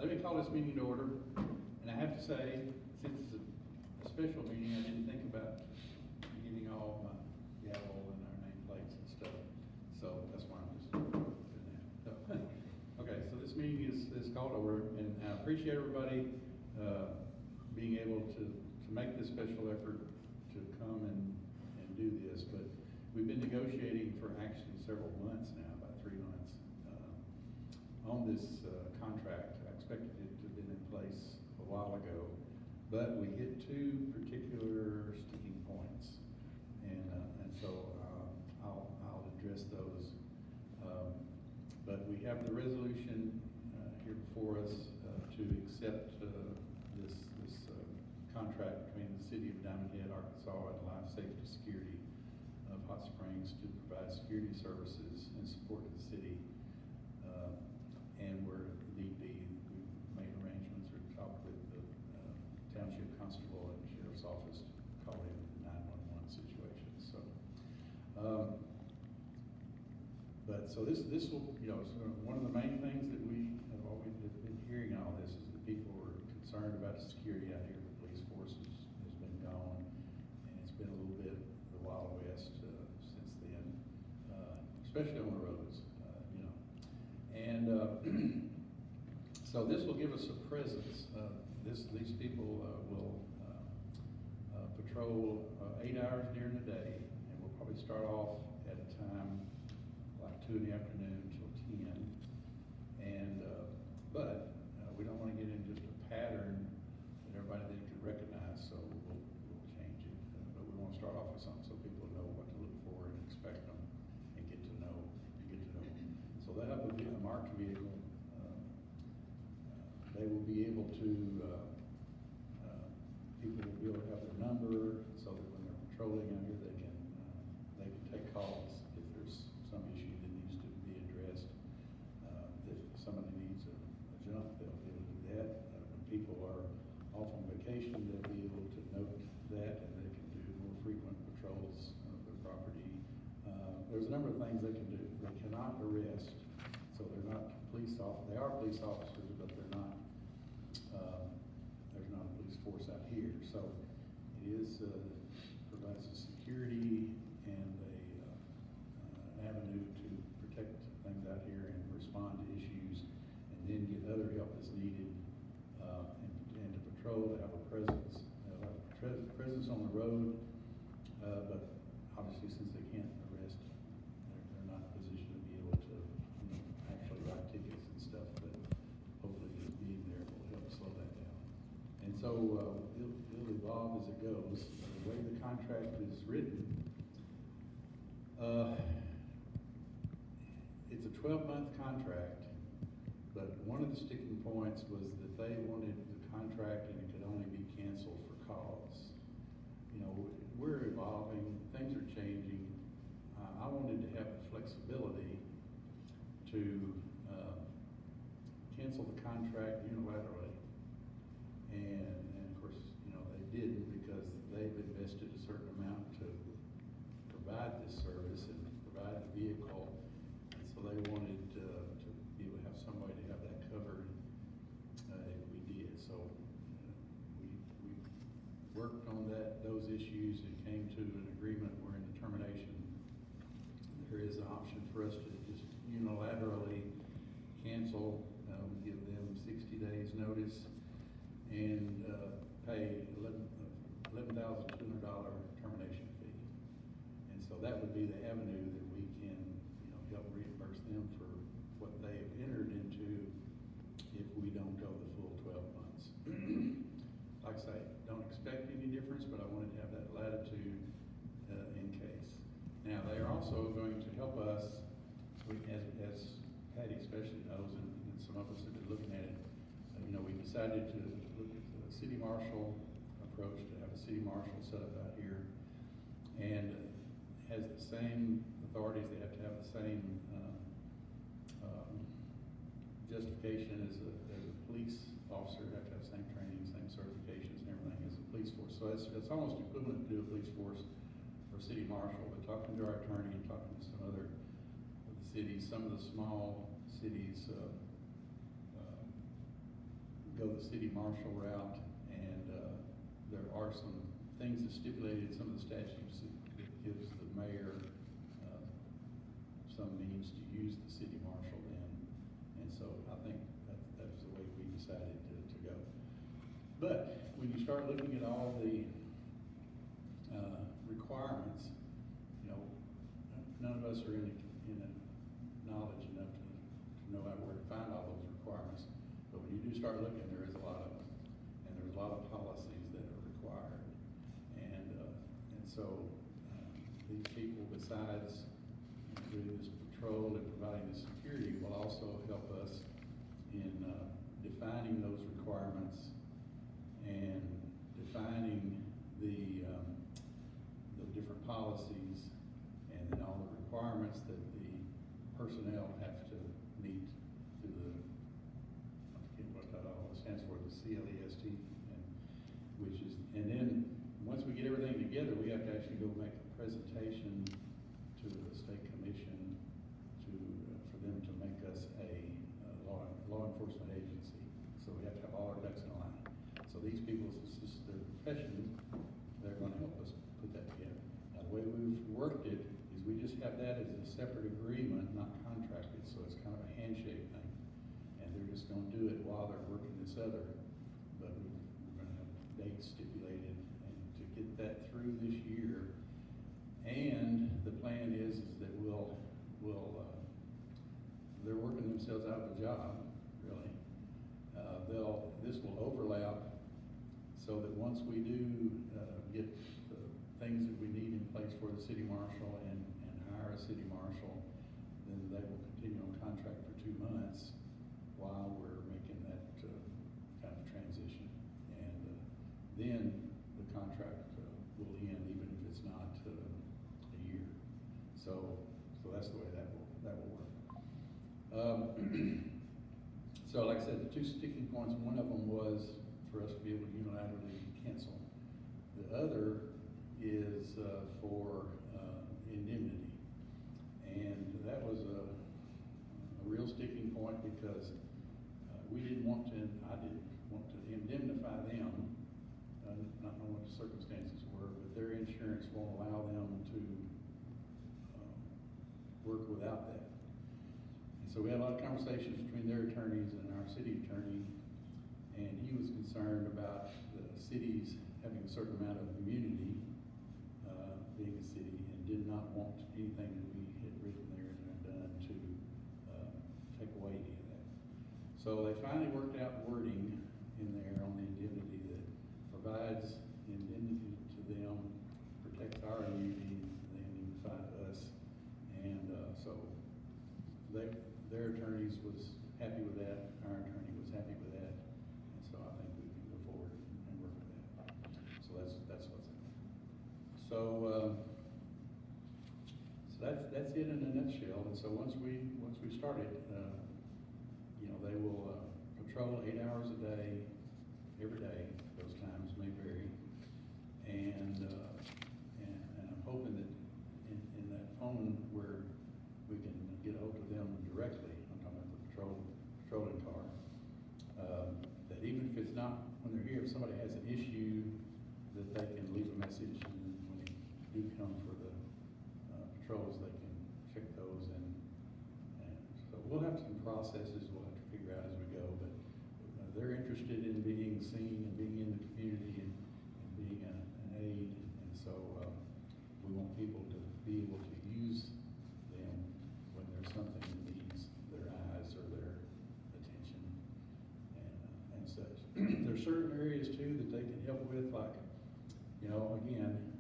Let me call this meeting to order, and I have to say, since it's a special meeting, I didn't think about getting all my gavel and our nameplates and stuff, so that's why I'm just doing that. So, okay, so this meeting is called to order, and I appreciate everybody being able to make this special effort to come and do this, but we've been negotiating for actually several months now, about 3 months, on this contract. I expected it to have been in place a while ago, but we hit 2 particular sticking points, and so I'll address those. But we have the resolution here before us to accept this contract between the City of Diamondhead, Arkansas, and Life Safety Security of Hot Springs to provide security services in support of the city. And where need be, we've made arrangements or talked with the Township Constable and Sheriff's Office to call in 911 situations. So, so this will, one of the main things that we have always been hearing in all this is that people are concerned about the security out here. The police force has been gone, and it's been a little bit the Wild West since then, especially on the roads. And so this will give us a presence. These people will patrol 8 hours during the day, and we'll probably start off at a time like 2 in the afternoon till 10. And but we don't want to get in just a pattern that everybody then can recognize, so we'll change it. But we want to start off with something so people know what to look for and expect them and get to know them. So they'll have a marked vehicle. They will be able to, people will be able to have their number so that when they're patrolling out here, they can take calls if there's some issue that needs to be addressed. If somebody needs a jump, they'll be able to do that. When people are off on vacation, they'll be able to note that, and they can do more frequent patrols of their property. There's a number of things they can do. They cannot arrest, so they're not police officers. They are police officers, but they're not. There's not a police force out here, so it is provides a security and an avenue to protect things out here and respond to issues, and then get other help as needed, and to patrol, to have a presence. They'll have a presence on the road, but obviously since they can't arrest, they're not in a position to be able to actually write tickets and stuff, but hopefully just being there will help slow that down. And so it'll evolve as it goes. The way the contract is written, it's a 12-month contract, but one of the sticking points was that they wanted the contract and it could only be canceled for cause. We're evolving, things are changing. I wanted to have the flexibility to cancel the contract unilaterally, and of course, they didn't, because they've invested a certain amount to provide this service and provide the vehicle, and so they wanted to be able to have some way to have that covered if we did. So we worked on those issues and came to an agreement where in the termination there is an option for us to just unilaterally cancel. We give them 60 days notice and pay $11,200 termination fee. And so that would be the avenue that we can help reimburse them for what they have entered into if we don't go the full 12 months. Like I say, don't expect any difference, but I wanted to have that latitude in case. Now, they are also going to help us, as Patty especially knows, and some of us have been looking at it, we decided to look at the city marshal approach, to have a city marshal set up out here, and has the same authorities. They have to have the same justification as a police officer, have to have the same training, same certifications and everything as a police force. So it's almost equivalent to a police force or city marshal. But talking to our attorney and talking to some other of the cities, some of the small cities go the city marshal route, and, there are some things that stipulated in some of the statutes that gives the mayor, some means to use the city marshal then. And so I think that's the way we decided to go. But when you start looking at all the requirements, you know, none of us are in a knowledge enough to know where to find all those requirements. But when you do start looking, there is a lot of them, and there's a lot of policies that are required. And so these people, besides doing this patrol and providing the security, will also help us in defining those requirements and defining the different policies, and then all the requirements that the personnel have to meet through the, I forget what that all stands for, the CLEST, and then once we get everything together, we have to actually go make a presentation to the state commission for them to make us a law enforcement agency. So we have to have all our ducks in a line. So these people, since this is their profession, they're going to help us put that together. Now, the way we've worked it is we just have that as a separate agreement, not contracted, so it's kind of a handshake thing. And they're just going to do it while they're working this other. But we're going to have dates stipulated and to get that through this year. And the plan is that they're working themselves out of the job, really. This will overlap so that once we do get the things that we need in place for the city marshal and hire a city marshal, then they will continue on contract for 2 months while we're making that kind of transition. And then the contract will end, even if it's not a year. So that's the way that will work. So like I said, the 2 sticking points, one of them was for us to be able to unilaterally cancel. The other is for indemnity. And that was a real sticking point because I didn't want to indemnify them, not knowing what the circumstances were, but their insurance won't allow them to work without that. And so we had a lot of conversations between their attorneys and our city attorney, and he was concerned about the cities having a certain amount of immunity, being a city, and did not want anything that we had written there and done to take away any of that. So they finally worked out wording in there on the indemnity that provides indemnity to them, protects our immunity, and they indemnify us. And so their attorneys was happy with that, our attorney was happy with that, and so I think we can go forward and work with that. So that's what's in there. So that's it in a nutshell. And so once we started, you know, they will patrol 8 hours a day, every day. Those times may vary, and I'm hoping that in that phone where we can get a hold of them directly, I'm talking about the patrolling car, that even if it's not when they're here, if somebody has an issue, that they can leave a message, and when they do come for the patrols, they can check those, and so we'll have some processes we'll have to figure out as we go, but they're interested in being seen and being in the community and being an aid, and so we want people to be able to use them when there's something that needs their eyes or their attention and such. There's certain areas too that they can help with, like, you know, again,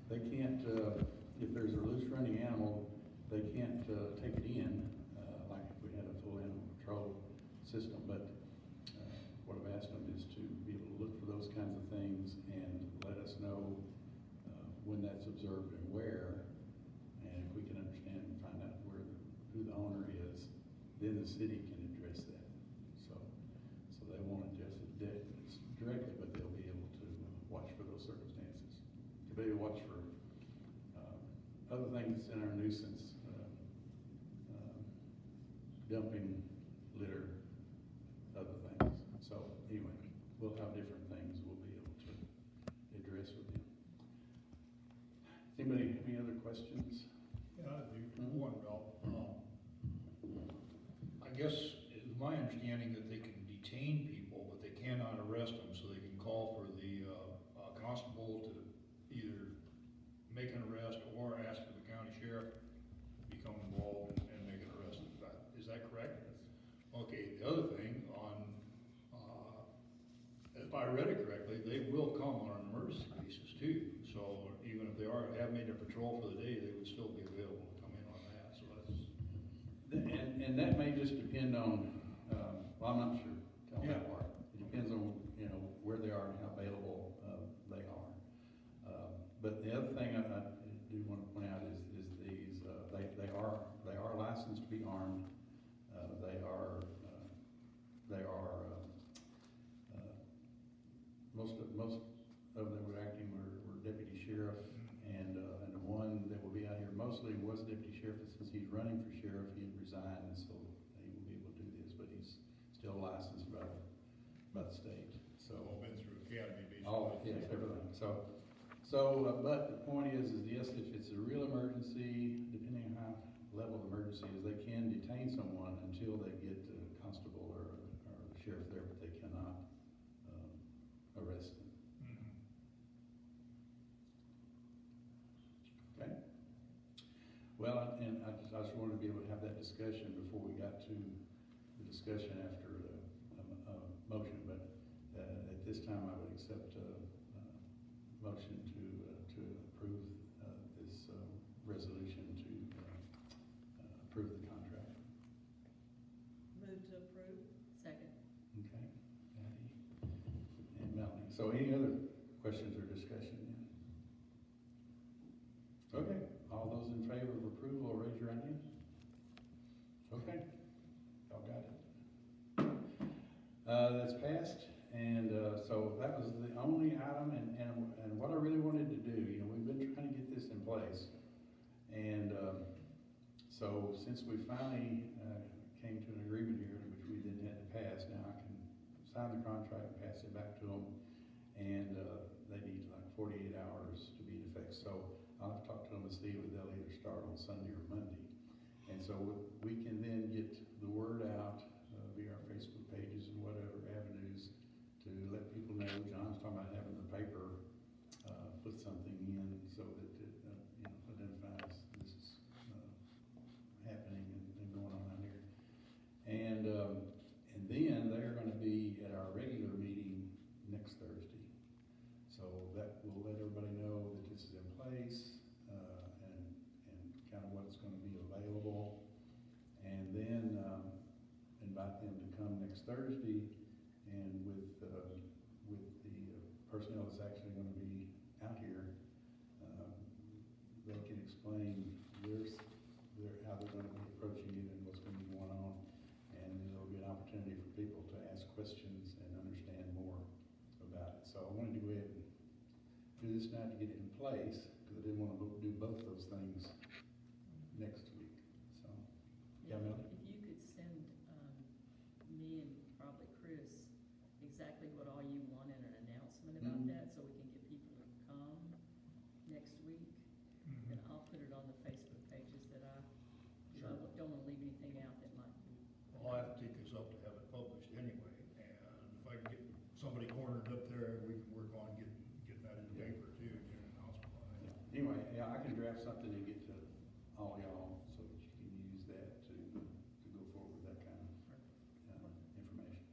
they can't, if there's a loose running animal, they can't take it in, like if we had a full animal control system, but what I've asked them is to be able to look for those kinds of things and let us know when that's observed and where, and if we can understand and find out who the owner is, then the city can address that. So they won't address it directly, but they'll be able to watch for those circumstances. To be able to watch for other things in our nuisance, dumping litter, we'll have different things we'll be able to address with them. Anybody, any other questions? Yeah, I do. One, Ralph. I guess it's my understanding that they can detain people, but they cannot arrest them, so they can call for the constable to either make an arrest or ask for the county sheriff to become involved and make an arrest. Is that correct? Okay, the other thing on, if I read it correctly, they will come on an emergency basis too. So even if they have made their patrol for the day, they would still be available to come in on that, so that's. And that may just depend on, well, I'm not sure, tell me Yeah. that part. It depends on, you know, where they are and how available, they are. But the other thing I do want to point out is these, they are licensed to be armed. Most of them were acting were deputy sheriff, and the one that will be out here mostly was deputy sheriff, but since he's running for sheriff, he had resigned, and so he will be able to do this, but he's still licensed by the state, so. All been through academy, basically. Oh, yes, everything, but the point is yes, if it's a real emergency, depending on how level of emergency is, they can detain someone until they get a constable or sheriff there, but they cannot arrest them. Okay. Well, and I just wanted to be able to have that discussion before we got to the discussion after a motion, but at this time I would accept a motion to approve this resolution to approve the contract. Move to approve. Second. Okay, Patty and Melanie. So any other questions or discussion then? Okay, all those in favor of approval, raise your hand. Okay, y'all got it. That's passed, and so that was the only item, and what I really wanted to do, you know, we've been trying to get this in place, and so since we finally came to an agreement here, which we then had to pass, now I can sign the contract and pass it back to them, and they need like 48 hours to be in effect. So I'll have to talk to them and see if they'll either start on Sunday or Monday. And so we can then get the word out via our Facebook pages and whatever avenues to let people know. John's talking about having the paper put something in so that it you know, identifies this is happening and going on out here. And then they're going to be at our regular meeting next Thursday. So that will let everybody know that this is in place and kind of what it's going to be available. And then invite them to come next Thursday, and with the personnel that's actually going to be out here, they can explain how they're going to be approaching it and what's going to be going on, and there'll be an opportunity for people to ask questions and understand more about it. So I wanted to go ahead and do this now to get it in place, because I didn't want to do both those things next week. So, yeah, Mel? If you could send me and probably Chris exactly what all you want in an announcement about that, so we can get people to come next week, then I'll put it on the Facebook pages that I don't want to leave anything out that might be. Well, I have to take this up to have it published anyway, and if I can get somebody cornered up there, we can work on getting that in the paper too, get an announcement on it. Anyway, yeah, I can draft something and get to all y'all so that you can use that to go forward with that kind of information.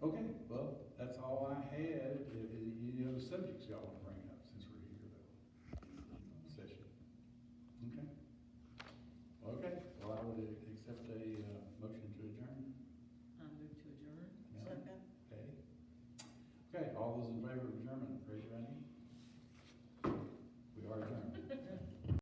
Okay, well, that's all I had. Any other subjects y'all want